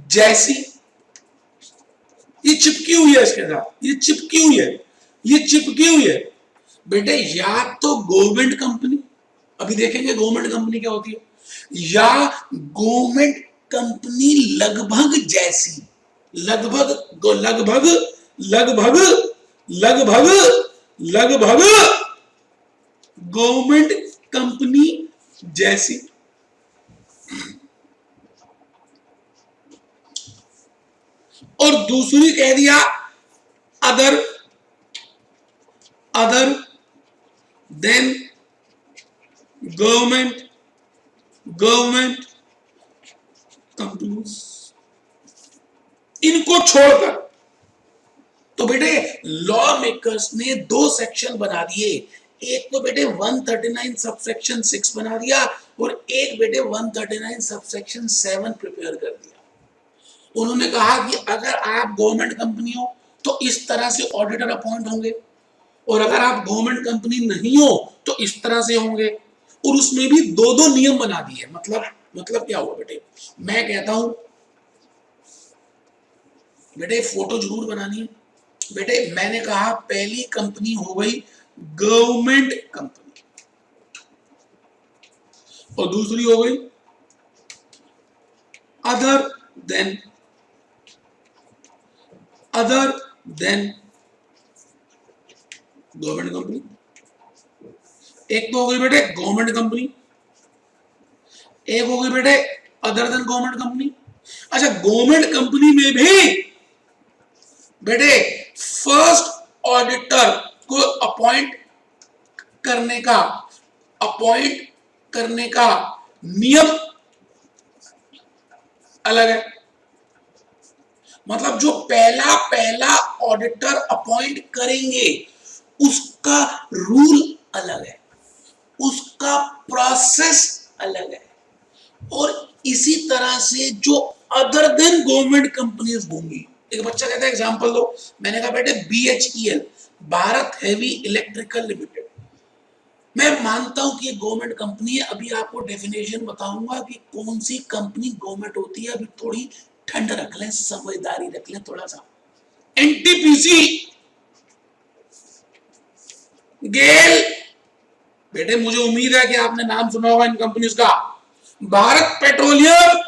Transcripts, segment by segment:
जैसी, ये चिपकी हुई है इसके साथ, ये चिपकी हुई है, ये चिपकी हुई है बेटे। या तो गवर्नमेंट कंपनी, अभी देखेंगे गवर्नमेंट कंपनी क्या होती है, या गवर्नमेंट कंपनी लगभग जैसी, लगभग लगभग लगभग लगभग लगभग गवर्नमेंट कंपनी जैसी। और दूसरी कह दिया other, other than government, government companies. इनको छोड़कर तो बेटे लॉ मेकर्स ने दो सेक्शन बना दिए, एक तो बेटे 139 सबसेक्शन 6 बना दिया और एक बेटे 139 सबसेक्शन 7 प्रिपेयर कर दिया। उन्होंने कहा कि अगर आप गवर्नमेंट कंपनी हो तो इस तरह से ऑडिटर अपॉइंट होंगे, और अगर आप गवर्नमेंट कंपनी नहीं हो तो इस तरह से होंगे। और उसमें भी दो दो नियम बना दिए। मतलब क्या हुआ बेटे, मैं कहता हूं बेटे फोटो जरूर बनानी है बेटे, मैंने कहा पहली कंपनी हो गई गवर्नमेंट कंपनी और दूसरी हो गई other than, other than government company. एक तो हो गई बेटे गवर्नमेंट कंपनी, एक हो गई बेटे अदर देन गवर्नमेंट कंपनी। अच्छा, गवर्नमेंट कंपनी में भी बेटे फर्स्ट ऑडिटर को अपॉइंट करने का नियम अलग है। मतलब जो पहला ऑडिटर अपॉइंट करेंगे उसका रूल अलग है, उसका प्रोसेस अलग है। और इसी तरह से जो अदर देन गवर्नमेंट कंपनीज होंगी, एक बच्चा कहता है एग्जांपल दो, मैंने कहा बेटे BHEL, Bharat heavy electrical limited. मैं मानता हूं कि ये गवर्नमेंट कंपनी है, अभी आपको डेफिनेशन बताऊंगा कि कौन सी कंपनी गवर्नमेंट होती है। अभी थोड़ी ठंड रख लें, समझदारी रख लें थोड़ा सा। NTPC, गेल, बेटे मुझे उम्मीद है कि आपने नाम सुना होगा इन कंपनीज का। भारत पेट्रोलियम,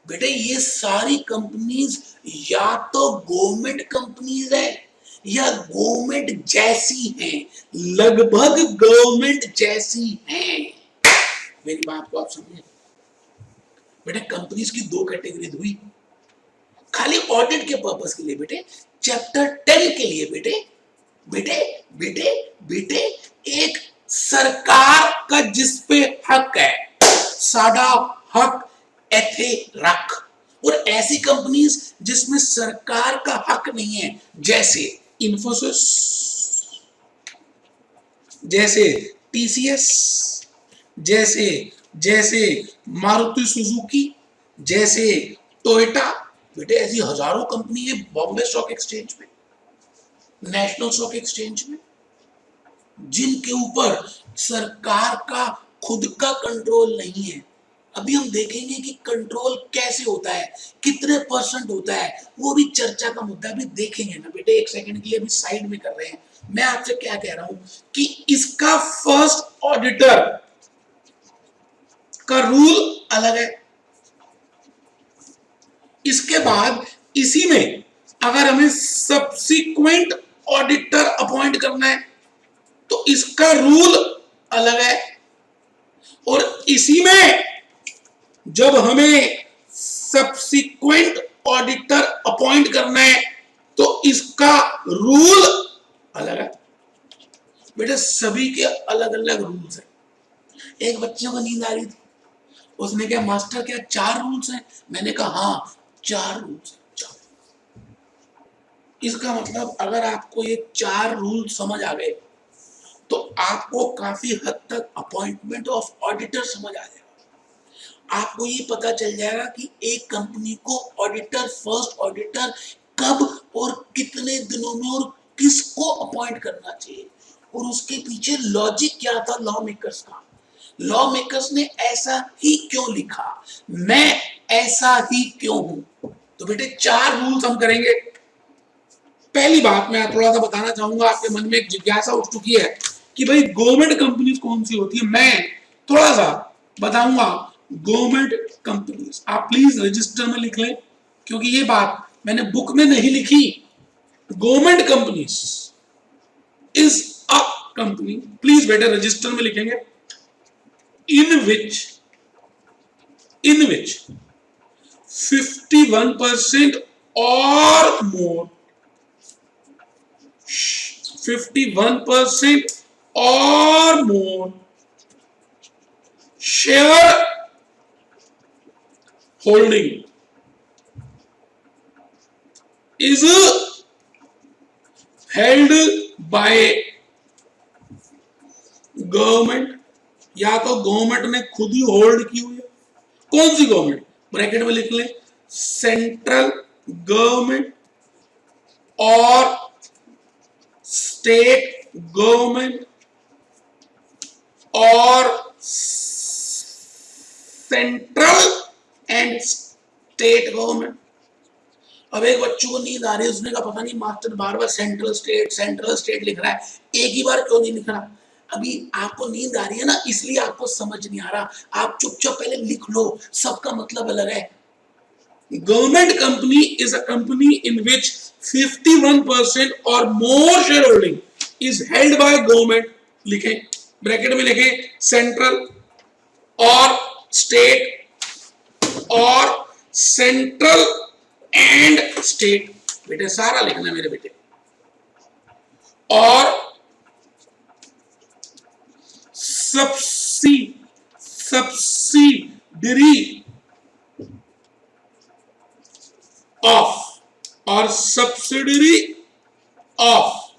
बेटे ये सारी कंपनीज या तो गवर्नमेंट कंपनीज है या गवर्नमेंट जैसी हैं, लगभग गवर्नमेंट जैसी हैं। मेरी बात को आप समझे बेटे, कंपनीज की दो कैटेगरी हुई खाली ऑडिट के पर्पस के लिए बेटे। चैप्टर 10 के लिए बेटे बेटे बेटे बेटे एक सरकार का जिस पे हक है, साडा हक एथे रख, और ऐसी कंपनीज जिसमें सरकार का हक नहीं है, जैसे इंफोसिस, जैसे TCS, जैसे जैसे मारुति सुजुकी, जैसे टोयोटा। बेटे ऐसी हजारों कंपनी है बॉम्बे स्टॉक एक्सचेंज में, नेशनल स्टॉक एक्सचेंज में, जिनके ऊपर सरकार का खुद का कंट्रोल नहीं है। अभी हम देखेंगे कि कंट्रोल कैसे होता है, कितने % होता है, वो भी चर्चा का मुद्दा अभी देखेंगे ना बेटे। एक सेकंड के लिए अभी साइड में कर रहे हैं। मैं आपसे क्या कह रहा हूं कि इसका फर्स्ट ऑडिटर का रूल अलग है। इसके बाद इसी में अगर हमें सब्सिक्वेंट ऑडिटर अपॉइंट करना है तो इसका रूल अलग है। और इसी में जब हमें सब्सिक्वेंट ऑडिटर अपॉइंट करना है तो इसका रूल अलग है। बेटे सभी के अलग अलग रूल्स हैं। एक बच्चे को नींद आ रही थी, उसने कहा मास्टर क्या 4 रूल्स हैं? मैंने कहा हाँ 4 रूल्स हैं। इसका मतलब अगर आपको ये 4 रूल समझ आ गए तो आपको काफी हद तक अपॉइंटमेंट ऑफ ऑडिटर समझ आ जाएगा। आपको ये पता चल जाएगा कि एक कंपनी को ऑडिटर, फर्स्ट ऑडिटर कब और कितने दिनों में और किसको अपॉइंट करना चाहिए, और उसके पीछे लॉजिक क्या था लॉ मेकर्स का। लॉ मेकर्स ने ऐसा ही क्यों लिखा, मैं ऐसा ही क्यों हूं? तो बेटे 4 रूल्स हम करेंगे। पहली बात मैं थोड़ा सा बताना चाहूंगा, आपके मन में एक जिज्ञासा उठ चुकी है कि भाई गवर्नमेंट कंपनीज कौन सी होती है। मैं थोड़ा सा बताऊंगा गवर्नमेंट कंपनीज। आप प्लीज रजिस्टर में लिख लें, क्योंकि ये बात मैंने बुक में नहीं लिखी। Government companies is a company, please बेटे रजिस्टर में लिखेंगे, इन which 51% or more 51% or more share holding is held by government, या तो गवर्नमेंट ने खुद ही होल्ड की हुई है। कौन सी गवर्नमेंट? ब्रैकेट में लिख लें, सेंट्रल गवर्नमेंट और स्टेट गवर्नमेंट और सेंट्रल एंड स्टेट गवर्नमेंट। अब एक बच्चों को नींद आ रही है, उसने कहा पता नहीं मास्टर बार बार सेंट्रल स्टेट लिख रहा है, एक ही बार क्यों नहीं लिख रहा? अभी आपको नींद आ रही है ना, इसलिए आपको समझ नहीं आ रहा। आप चुपचाप पहले लिख लो, सबका मतलब अलग है। Government company is a company in which 51% or more share holding is held by government. लिखें, ब्रैकेट में लिखें, सेंट्रल और स्टेट और सेंट्रल एंड स्टेट। बेटे सारा लिखना मेरे बेटे। और सब्सिडरी ऑफ और सब्सिडरी ऑफ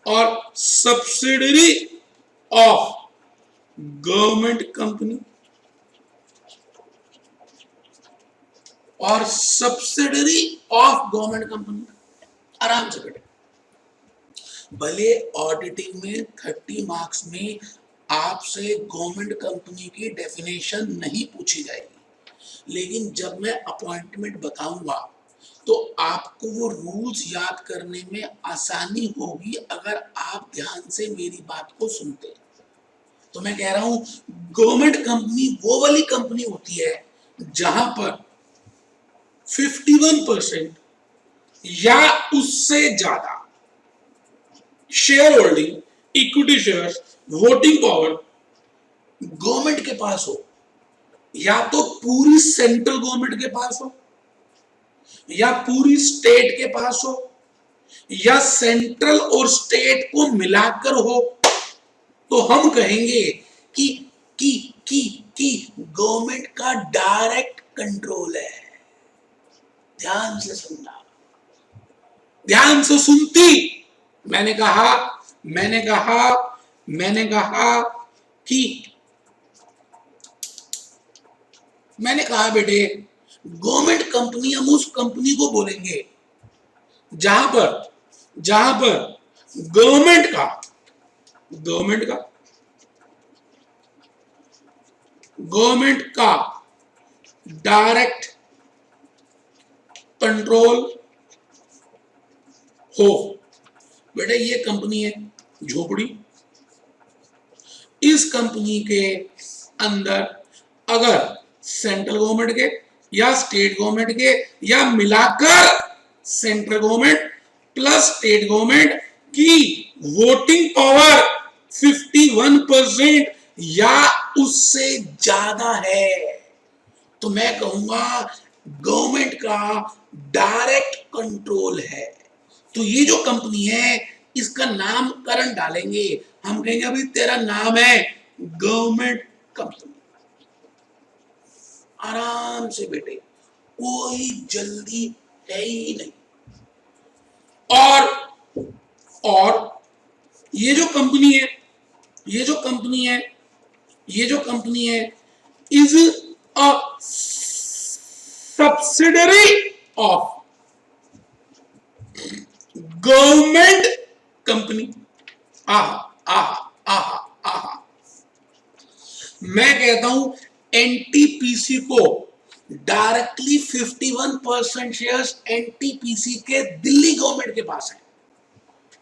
और सब्सिडरी ऑफ गवर्नमेंट कंपनी और सब्सिडरी ऑफ गवर्नमेंट कंपनी। आराम से बेटे, भले ऑडिटिंग में 30 मार्क्स में आपसे गवर्नमेंट कंपनी की डेफिनेशन नहीं पूछी जाएगी, लेकिन जब मैं अपॉइंटमेंट बताऊंगा तो आपको वो रूल्स याद करने में आसानी होगी अगर आप ध्यान से मेरी बात को सुनते हैं। तो मैं कह रहा हूं गवर्नमेंट कंपनी वो वाली कंपनी होती है जहां पर 51% या उससे ज्यादा share holding, equity shares, voting power government के पास हो, या तो पूरी सेंट्रल गवर्नमेंट के पास हो, या पूरी स्टेट के पास हो, या सेंट्रल और स्टेट को मिलाकर हो, तो हम कहेंगे कि गवर्नमेंट का डायरेक्ट कंट्रोल है। ध्यान से सुनना, ध्यान से सुनती। मैंने कहा बेटे गवर्नमेंट कंपनी, हम उस कंपनी को बोलेंगे जहां पर गवर्नमेंट का डायरेक्ट कंट्रोल हो। बेटे ये कंपनी है झोपड़ी, इस कंपनी के अंदर अगर सेंट्रल गवर्नमेंट के या स्टेट गवर्नमेंट के या मिलाकर central government plus state government की वोटिंग पावर 51% या उससे ज्यादा है, तो मैं कहूंगा गवर्नमेंट का डायरेक्ट कंट्रोल है। तो ये जो कंपनी है इसका नामकरण डालेंगे, हम कहेंगे अभी तेरा नाम है गवर्नमेंट कंपनी। आराम से बेटे, कोई जल्दी है ही नहीं। और ये जो कंपनी है is a subsidiary of government company. मैं कहता हूं एनटीपीसी को डायरेक्टली 51% शेयर्स एनटीपीसी के दिल्ली गवर्नमेंट के पास है।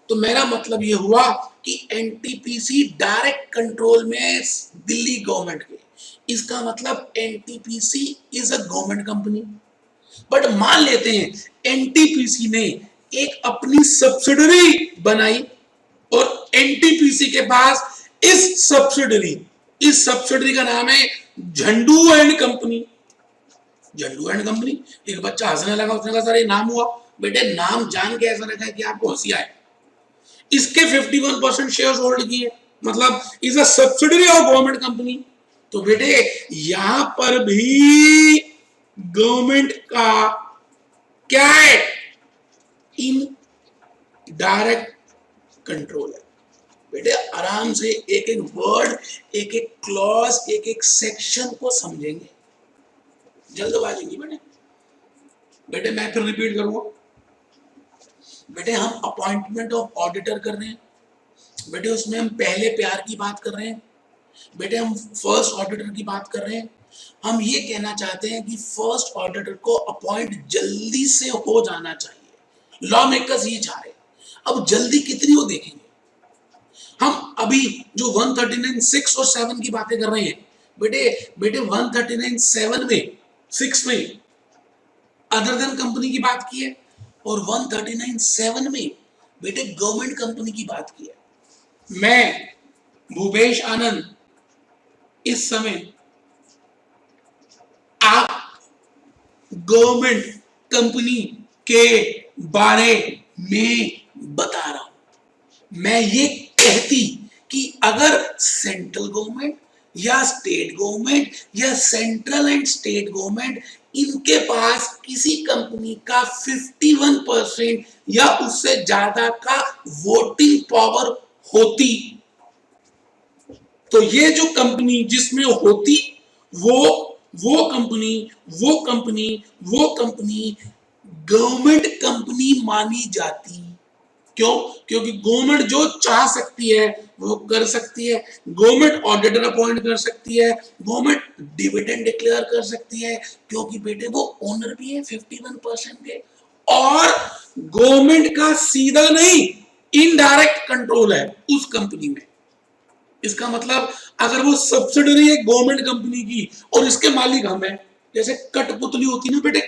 तो मेरा मतलब ये हुआ कि एनटीपीसी डायरेक्ट कंट्रोल में है दिल्ली गवर्नमेंट के। इसका मतलब NTPC is a government company. But मान लेते हैं एनटीपीसी ने एक अपनी सब्सिडरी बनाई और एनटीपीसी के पास इस सब्सिडरी का नाम है Zandu and company. Zandu and company. एक बच्चा हंसने लगा, उसने कहा सर ये नाम हुआ। बेटे नाम जान के ऐसा रखा है कि आपको हंसी आए। इसके 51% शेयर्स होल्ड किए, मतलब is a subsidiary of government company. तो बेटे यहां पर भी गवर्नमेंट का क्या है, इन डायरेक्ट कंट्रोल है। बेटे आराम से एक एक वर्ड, एक एक क्लॉज, एक एक सेक्शन को समझेंगे, जल्दबाजी नहीं बेटे। बेटे मैं फिर रिपीट करूंगा। बेटे हम अपॉइंटमेंट ऑफ ऑडिटर कर रहे हैं। बेटे उसमें हम पहले प्यार की बात कर रहे हैं। बेटे हम फर्स्ट ऑडिटर की बात कर रहे हैं। हम ये कहना चाहते हैं कि फर्स्ट ऑडिटर को अपॉइंट जल्दी से हो जाना चाहिए। लॉ मेकर्स ये चाह रहे हैं। अब जल्दी कितनी हो देखेंगे। हम अभी जो 139(6) और 7 की बातें कर रहे हैं, बेटे बेटे 139(7) में 6 में अदर देन कंपनी की बात की है और 139(7) में बेटे गवर्नमेंट कंपनी की बात की है। मैं भूपेश आनंद इस समय आप गवर्नमेंट कंपनी के बारे में बता रहा हूं। मैं ये कहती कि अगर सेंट्रल गवर्नमेंट या स्टेट गवर्नमेंट या सेंट्रल एंड स्टेट गवर्नमेंट इनके पास किसी कंपनी का 51% या उससे ज्यादा का वोटिंग पावर होती, तो ये जो कंपनी जिसमें होती वो कंपनी गवर्नमेंट कंपनी मानी जाती। क्यों? क्योंकि गवर्नमेंट जो चाह सकती है वो कर सकती है। गवर्नमेंट ऑडिटर अपॉइंट कर सकती है, गवर्नमेंट डिविडेंड डिक्लेयर कर सकती है, क्योंकि बेटे वो ओनर भी है 51% के। और गवर्नमेंट का सीधा नहीं इनडायरेक्ट कंट्रोल है उस कंपनी में। इसका मतलब अगर वो सब्सिडरी है गवर्नमेंट कंपनी की और इसके मालिक हम हैं, जैसे कठपुतली होती है ना बेटे,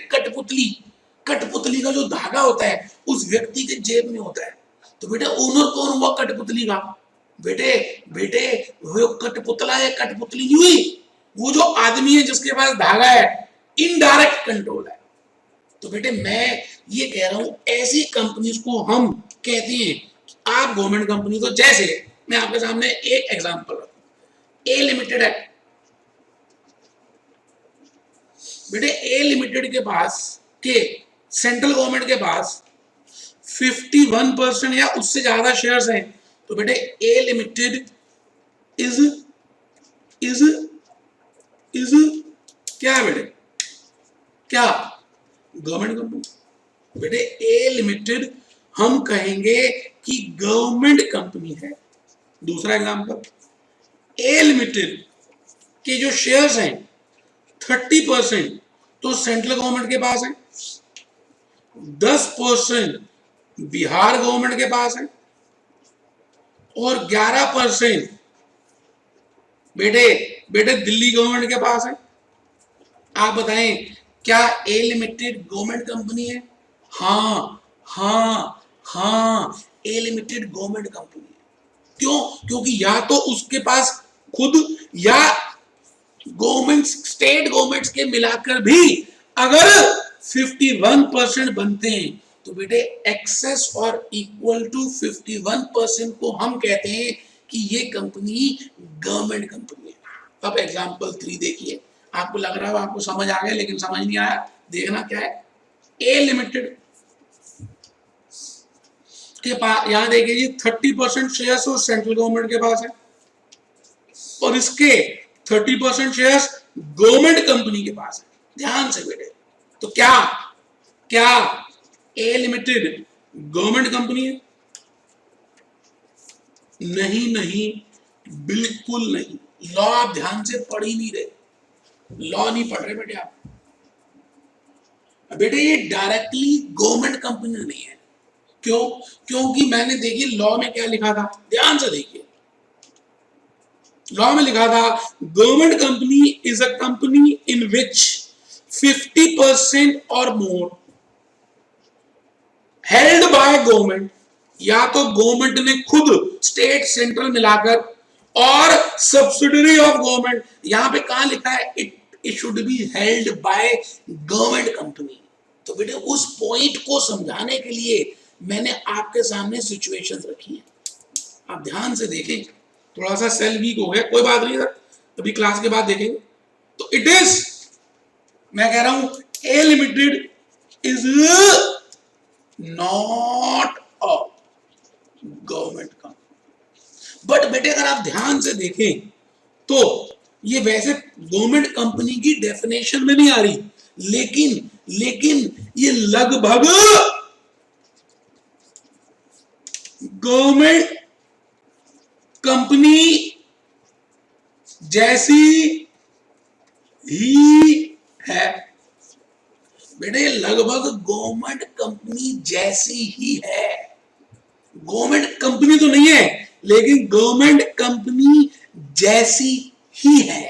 कठपुतली का जो धागा होता है उस व्यक्ति के जेब में होता है। तो बेटे ओनर कौन हुआ कठपुतली का? बेटे बेटे वो कठपुतला है, कठपुतली नहीं हुई। वो जो आदमी है जिसके पास धागा है, इनडायरेक्ट कंट्रोल है। तो बेटे मैं ये कह रहा हूं ऐसी कंपनीज को हम कहते हैं आप गवर्नमेंट कंपनी। तो जैसे मैं आपके सामने एक एग्जांपल रखूं, ए लिमिटेड है। बेटे ए लिमिटेड के पास के सेंट्रल गवर्नमेंट के पास 51% या उससे ज्यादा शेयर्स हैं। तो बेटे ए लिमिटेड इज इज इज क्या है बेटे? क्या? Government company. बेटे ए लिमिटेड हम कहेंगे कि गवर्नमेंट कंपनी है। दूसरा एग्जांपल, ए लिमिटेड के जो शेयर्स हैं 30% तो सेंट्रल गवर्नमेंट के पास है, 10% बिहार गवर्नमेंट के पास है और 11% बेटे बेटे दिल्ली गवर्नमेंट के पास है। आप बताएं क्या ए लिमिटेड गवर्नमेंट कंपनी है? हाँ हाँ हाँ, ए लिमिटेड गवर्नमेंट कंपनी है। क्यों? क्योंकि या तो उसके पास खुद या गवर्नमेंट स्टेट गवर्नमेंट्स के मिलाकर भी अगर 51% बनते हैं तो बेटे एक्सेस और इक्वल टू 51% को हम कहते हैं कि ये कंपनी गवर्नमेंट कंपनी है। अब एग्जांपल 3 देखिए। आपको लग रहा है आपको समझ आ गया, लेकिन समझ नहीं आया। देखना क्या है। ए लिमिटेड के पास यहां देखिए जी 30% शेयर्स और सेंट्रल गवर्नमेंट के पास है और इसके 30% शेयर्स गवर्नमेंट कंपनी के पास है। ध्यान से बेटे, तो क्या क्या ए लिमिटेड गवर्नमेंट कंपनी है? नहीं नहीं, बिल्कुल नहीं। लॉ आप ध्यान से पढ़ ही नहीं रहे, लॉ नहीं पढ़ रहे बेटे आप। बेटे ये डायरेक्टली गवर्नमेंट कंपनी नहीं है। क्यों? क्योंकि मैंने देखिए लॉ में क्या लिखा था, ध्यान से देखिए, लॉ में लिखा था government company is a company in which 50% or more held by government, या तो गवर्नमेंट ने खुद स्टेट सेंट्रल मिलाकर और सब्सिडरी ऑफ गवर्नमेंट, यहां पे कहां लिखा है it should be held by government company. तो बेटे उस पॉइंट को समझाने के लिए मैंने आपके सामने सिचुएशंस रखी हैं, आप ध्यान से देखें। थोड़ा सा सेल वीक हो गया, कोई बात नहीं सर, अभी क्लास के बाद देखेंगे। तो इट इज, मैं कह रहा हूं A limited is not a government company. But बेटे अगर आप ध्यान से देखें तो ये वैसे गवर्नमेंट कंपनी की डेफिनेशन में नहीं आ रही, लेकिन लेकिन ये लगभग गवर्नमेंट कंपनी जैसी ही है। बेटे लगभग गवर्नमेंट कंपनी जैसी ही है, गवर्नमेंट कंपनी तो नहीं है लेकिन गवर्नमेंट कंपनी जैसी ही है।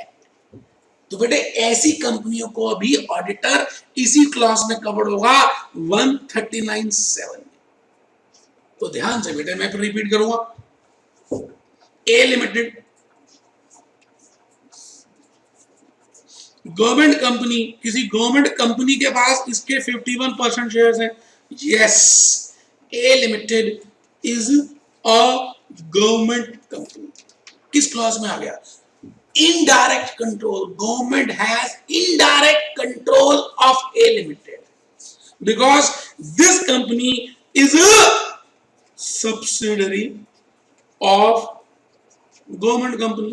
तो बेटे ऐसी कंपनियों को अभी ऑडिटर इसी क्लास में कवर होगा 139(7). तो ध्यान से बेटे मैं रिपीट करूंगा, ए लिमिटेड गवर्नमेंट कंपनी, किसी गवर्नमेंट कंपनी के पास इसके 51% शेयर्स हैं, yes A limited is a government company. किस क्लॉज में आ गया? Indirect control, government has indirect control of A limited because this company is a subsidiary of government company.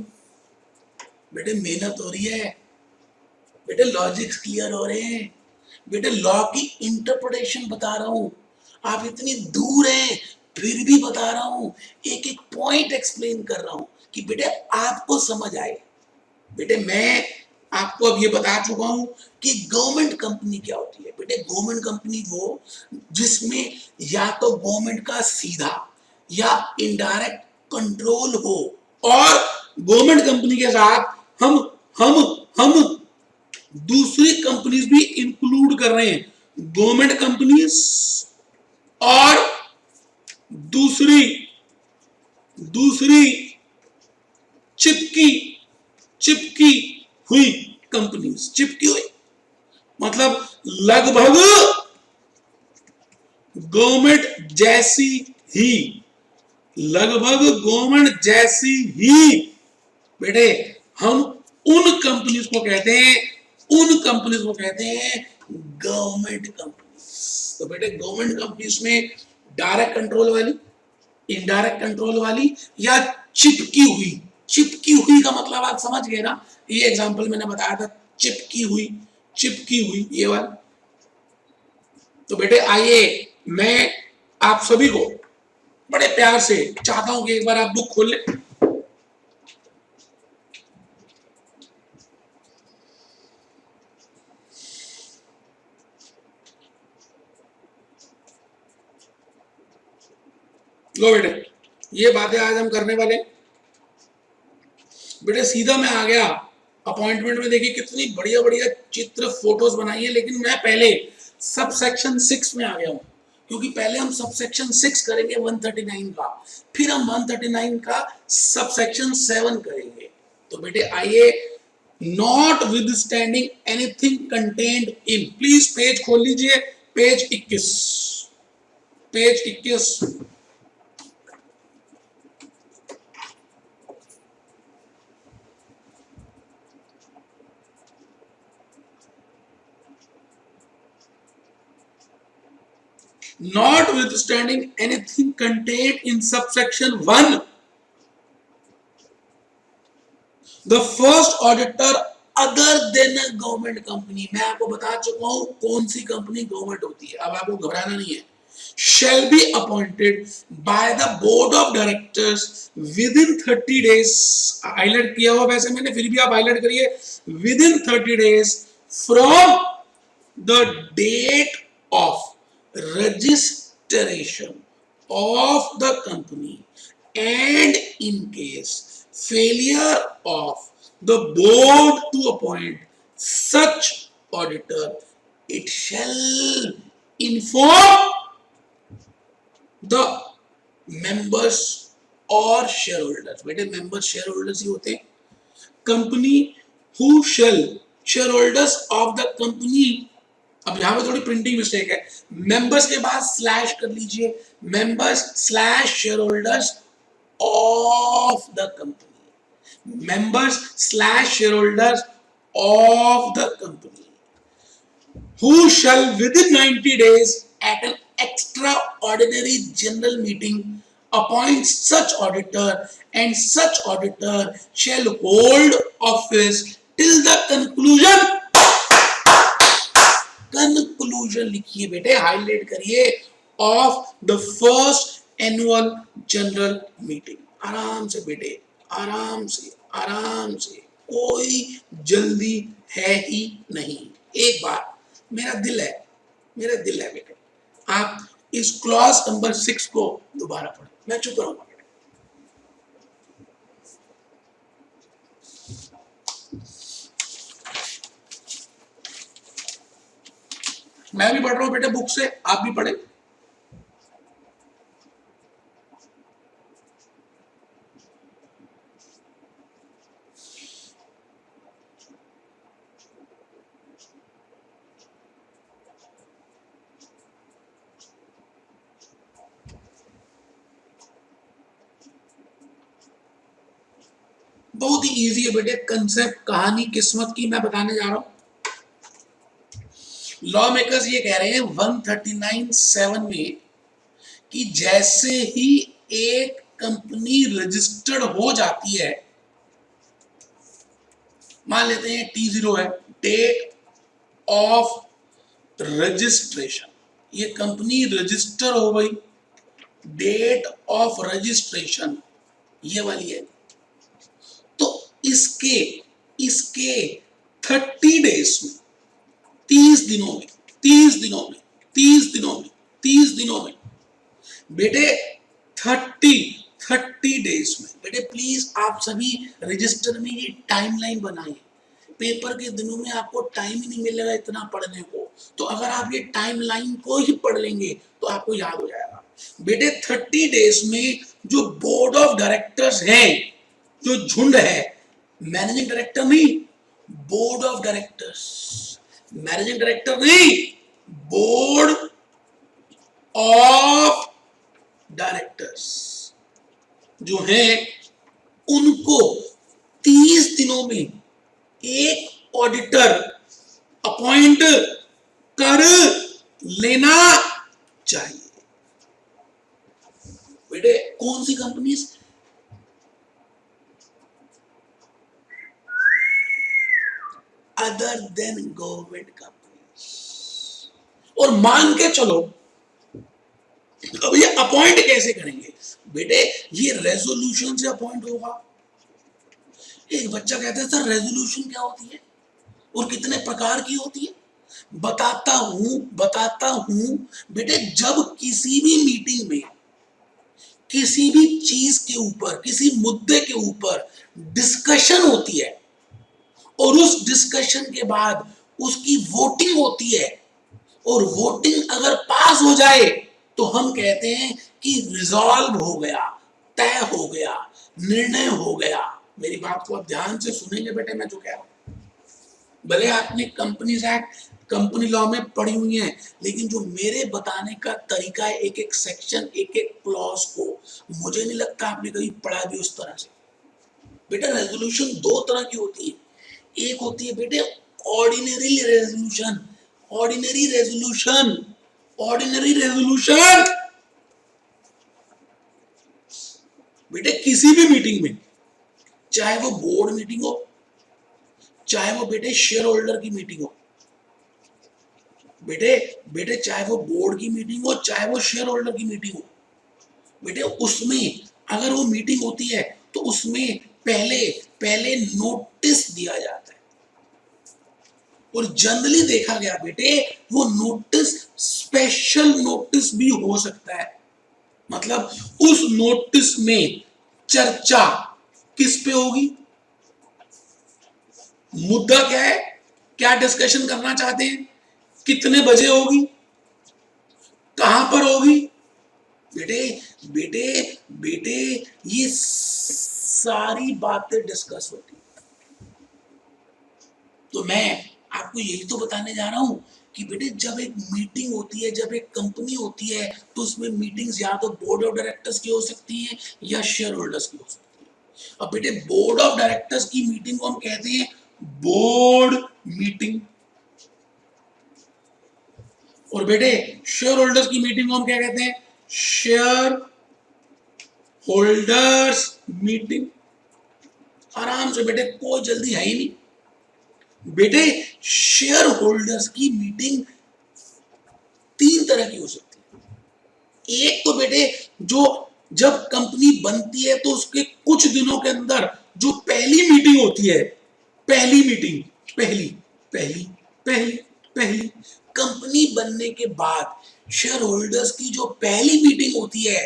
बेटे मेहनत हो रही है, बेटे लॉजिक्स क्लियर हो रहे हैं, बेटे लॉ की इंटरप्रिटेशन बता रहा हूं, आप इतनी दूर हैं फिर भी बता रहा हूं, एक एक पॉइंट एक्सप्लेन कर रहा हूं कि बेटे आपको समझ आए। बेटे मैं आपको अब ये बता चुका हूं कि गवर्नमेंट कंपनी क्या होती है। बेटे गवर्नमेंट कंपनी वो जिसमें या तो गवर्नमेंट का सीधा या इनडायरेक्ट कंट्रोल हो, और गवर्नमेंट कंपनी के साथ हम दूसरी कंपनीज भी इंक्लूड कर रहे हैं, गवर्नमेंट कंपनीज और दूसरी चिपकी हुई कंपनीज, चिपकी हुई मतलब लगभग गवर्नमेंट जैसी ही, लगभग गवर्नमेंट जैसी ही। बेटे हम उन कंपनीज को कहते हैं, उन कंपनीज को कहते हैं गवर्नमेंट कंपनीज। तो बेटे गवर्नमेंट कंपनीज में डायरेक्ट कंट्रोल वाली, इनडायरेक्ट कंट्रोल वाली या चिपकी हुई। चिपकी हुई का मतलब आप समझ गए ना, ये एग्जांपल मैंने बताया था, चिपकी हुई ये वाला। तो बेटे आइए मैं आप सभी को बड़े प्यार से चाहता हूं कि एक बार आप बुक खोल ले। लो बेटे ये बातें आज हम करने वाले। बेटे सीधा मैं आ गया अपॉइंटमेंट में, देखिए कितनी बढ़िया बढ़िया चित्र फोटोज बनाई है, लेकिन मैं पहले सब सेक्शन 6 में आ गया हूं, क्योंकि पहले हम सब सेक्शन 6 करेंगे 139 का, फिर हम 139 का सब सेक्शन 7 करेंगे। तो बेटे आइए, not with standing anything contained in, please page खोल लीजिए, page 21, page 21। Notwithstanding anything contained in subsection 1, the first auditor other than a government company, मैं आपको बता चुका हूं कौन सी कंपनी गवर्नमेंट होती है, अब आपको घबराना नहीं है, shall be appointed by the board of directors within 30 days, highlight किया हुआ वैसे मैंने, फिर भी आप हाईलाइट करिए, within 30 days from the date of registration of the company, and in case failure of the board to appoint such auditor, it shall inform the members और shareholders. बेटे members shareholders ही होते हैं. Company who shall shareholders of the company. अब यहां पे थोड़ी printing mistake है. Members के बाद स्लैश कर लीजिए. Members slash shareholders of the company. Members slash shareholders of the company who shall within 90 days at an extraordinary general meeting appoint such auditor, and such auditor shall hold office till the conclusion लिखिए बेटे, highlight करिए, of the first annual general meeting. आराम से बेटे, आराम से, आराम से, कोई जल्दी है ही नहीं. एक बार मेरा दिल है बेटे, आप इस क्लॉज नंबर 6 को दोबारा पढ़ो. मैं चुप रहूंगा बेटे. मैं भी पढ़ रहा हूं बेटे बुक से, आप भी पढ़े. बहुत ही इजी है बेटे. कंसेप्ट, कहानी किस्मत की मैं बताने जा रहा हूं. लॉ मेकर्स ये कह रहे हैं 139(7) में कि जैसे ही एक कंपनी रजिस्टर्ड हो जाती है, मान लेते हैं T0 है, डेट ऑफ रजिस्ट्रेशन. ये कंपनी रजिस्टर हो गई, डेट ऑफ रजिस्ट्रेशन ये वाली है. तो इसके 30 डेज में, 30 दिनों में बेटे 30 डेज में बेटे, प्लीज आप सभी रजिस्टर में ये टाइमलाइन बनाएं. पेपर के दिनों में आपको टाइम ही नहीं मिलेगा इतना पढ़ने को. तो अगर आप ये टाइमलाइन को ही पढ़ लेंगे तो आपको याद हो जाएगा. बेटे 30 डेज में जो बोर्ड ऑफ डायरेक्टर्स हैं, जो झुंड है, मैनेजिंग डायरेक्टर नहीं, board of directors, managing director नहीं, बोर्ड ऑफ डायरेक्टर्स जो हैं, उनको 30 दिनों में एक ऑडिटर अपॉइंट कर लेना चाहिए. बेटे कौन सी companies? Other than government companies. और मान के चलो, अब ये अपॉइंट कैसे करेंगे बेटे? ये रेजोल्यूशन से अपॉइंट होगा. एक बच्चा कहता है सर रेजोल्यूशन क्या होती है और कितने प्रकार की होती है? बताता हूं बेटे. जब किसी भी मीटिंग में किसी भी चीज के ऊपर, किसी मुद्दे के ऊपर डिस्कशन होती है और उस डिस्कशन के बाद उसकी वोटिंग होती है, और वोटिंग अगर पास हो जाए तो हम कहते हैं कि रिजॉल्व हो गया, तय हो गया, निर्णय हो गया. मेरी बात को आप ध्यान से सुनेंगे बेटे, मैं जो कह रहा हूं. भले आपने कंपनीज एक्ट, कंपनी लॉ में पढ़ी हुई है, लेकिन जो मेरे बताने का तरीका है, एक एक सेक्शन, एक एक क्लॉज को, मुझे नहीं लगता आपने कभी पढ़ा भी उस तरह से. बेटा रेजोल्यूशन 2 तरह की होती है. एक होती है बेटे ऑर्डिनरी रेजोल्यूशन. ऑर्डिनरी रेजोल्यूशन बेटे किसी भी मीटिंग में, चाहे वो बोर्ड मीटिंग हो, चाहे वो बेटे शेयर होल्डर की मीटिंग हो, बेटे चाहे वो बोर्ड की मीटिंग हो, चाहे वो शेयर होल्डर की मीटिंग हो, बेटे उसमें अगर वो मीटिंग होती है तो उसमें पहले नोटिस दिया जाता है. और जनरली देखा गया बेटे वो नोटिस स्पेशल नोटिस भी हो सकता है, मतलब उस नोटिस में चर्चा किस पे होगी, मुद्दा क्या है, क्या डिस्कशन करना चाहते हैं, कितने बजे होगी, कहां पर होगी। बेटे बेटे बेटे ये सारी बातें डिस्कस होती। तो मैं आपको यही तो बताने जा रहा हूं कि बेटे जब एक मीटिंग होती है, जब एक कंपनी होती है, तो उसमें मीटिंग्स या तो बोर्ड ऑफ डायरेक्टर्स की हो सकती हैं या शेयर होल्डर्स की हो सकती है। अब बेटे बोर्ड ऑफ डायरेक्टर्स की मीटिंग को हम कहते हैं बोर्ड मीटिंग, और बेटे शेयर होल्डर्स की मीटिंग को हम क्या कहते हैं, शेयर होल्डर्स मीटिंग। आराम से बेटे, कोई जल्दी है ही नहीं। बेटे शेयर होल्डर्स की मीटिंग तीन तरह की हो सकती है। एक तो बेटे जो जब कंपनी बनती है तो उसके कुछ दिनों के अंदर जो पहली मीटिंग होती है, पहली मीटिंग, पहली पहली पहली पहली कंपनी बनने के बाद शेयर होल्डर्स की जो पहली मीटिंग होती है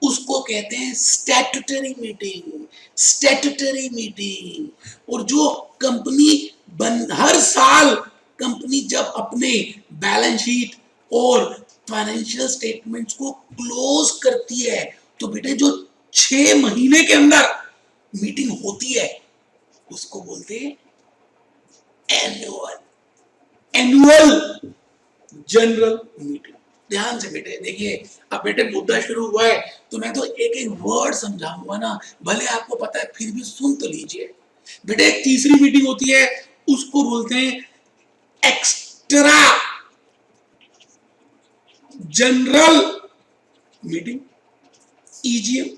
उसको कहते हैं स्टैट्यूटरी मीटिंग, स्टैट्यूटरी मीटिंग। और जो कंपनी बन हर साल कंपनी जब अपने बैलेंस शीट और फाइनेंशियल स्टेटमेंट्स को क्लोज करती है तो बेटे जो 6 महीने के अंदर मीटिंग होती है उसको बोलते हैं एनुअल, एनुअल जनरल मीटिंग। ध्यान से बेटे देखिए, अब बेटे मुद्दा शुरू हुआ है तो मैं तो एक एक वर्ड समझाऊंगा ना, भले आपको पता है फिर भी सुन तो लीजिए। बेटे एक तीसरी मीटिंग होती है उसको बोलते हैं एक्स्ट्रा जनरल मीटिंग, ईजीएम।